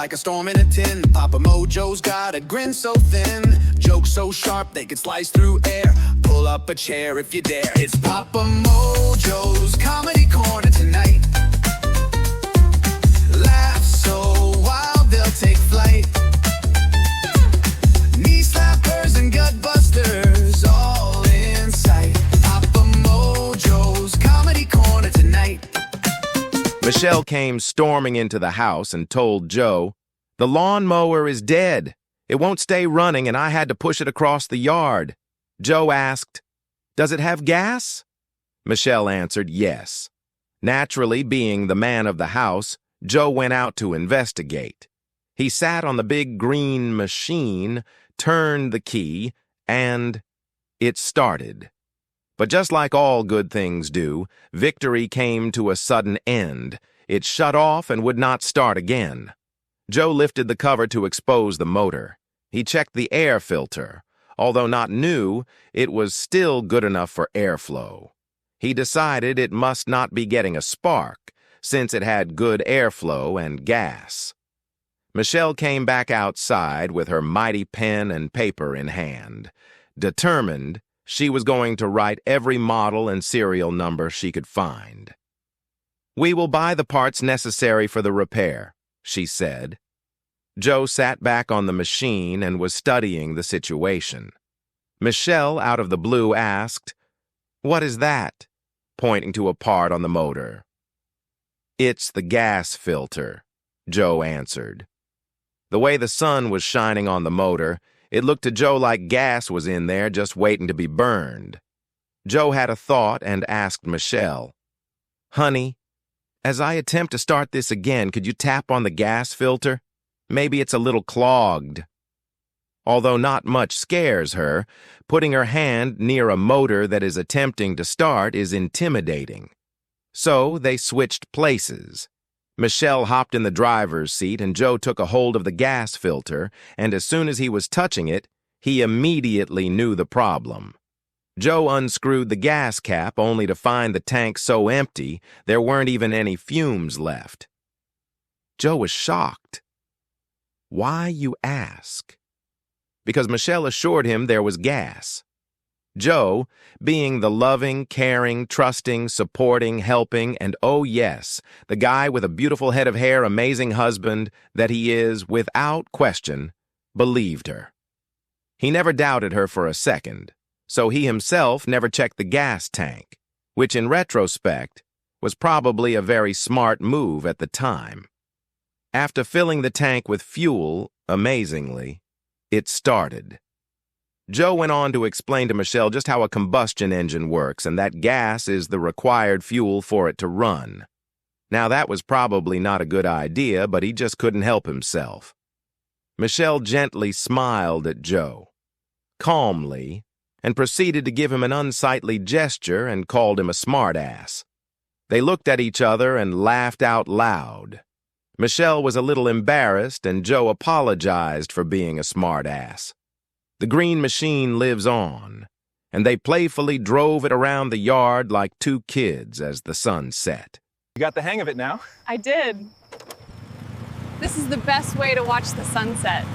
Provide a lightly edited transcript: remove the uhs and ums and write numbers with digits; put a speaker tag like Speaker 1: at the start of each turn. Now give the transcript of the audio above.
Speaker 1: like a storm in a tin. Papa Mojo's got a grin so thin, jokes so sharp they could slice through air. Pull up a chair if you dare. It's Papa Mojo's Comedy Corner tonight. Laughs so wild they'll take flight. Knee slappers and gut busters all in sight. Papa Mojo's Comedy Corner tonight.
Speaker 2: Michelle came storming into the house and told Joe, "The lawnmower is dead. It won't stay running and I had to push it across the yard." Joe asked, "Does it have gas?" Michelle answered yes. Naturally, being the man of the house, Joe went out to investigate. He sat on the big green machine, turned the key, and it started. But just like all good things do, victory came to a sudden end. It shut off and would not start again. Joe lifted the cover to expose the motor. He checked the air filter. Although not new, it was still good enough for airflow. He decided it must not be getting a spark, since it had good airflow and gas. Michelle came back outside with her mighty pen and paper in hand. Determined, she was going to write every model and serial number she could find. "We will buy the parts necessary for the repair," she said. Joe sat back on the machine and was studying the situation. Michelle, out of the blue, asked, "What is that?" pointing to a part on the motor. "It's the gas filter," Joe answered. The way the sun was shining on the motor, it looked to Joe like gas was in there just waiting to be burned. Joe had a thought and asked Michelle, "Honey, as I attempt to start this again, could you tap on the gas filter? Maybe it's a little clogged." Although not much scares her, putting her hand near a motor that is attempting to start is intimidating. So they switched places. Michelle hopped in the driver's seat and Joe took a hold of the gas filter, and as soon as he was touching it, he immediately knew the problem. Joe unscrewed the gas cap only to find the tank so empty there weren't even any fumes left. Joe was shocked. Why, you ask? Because Michelle assured him there was gas. Joe, being the loving, caring, trusting, supporting, helping, and oh yes, the guy with a beautiful head of hair, amazing husband that he is, without question, believed her. He never doubted her for a second, so he himself never checked the gas tank, which in retrospect was probably a very smart move at the time. After filling the tank with fuel, amazingly, it started. Joe went on to explain to Michelle just how a combustion engine works and that gas is the required fuel for it to run. Now that was probably not a good idea, but he just couldn't help himself. Michelle gently smiled at Joe, calmly, and proceeded to give him an unsightly gesture and called him a smartass. They looked at each other and laughed out loud. Michelle was a little embarrassed and Joe apologized for being a smartass. The green machine lives on, and they playfully drove it around the yard like two kids as the sun set.
Speaker 3: You got the hang of it now?
Speaker 4: I did. This is the best way to watch the sunset.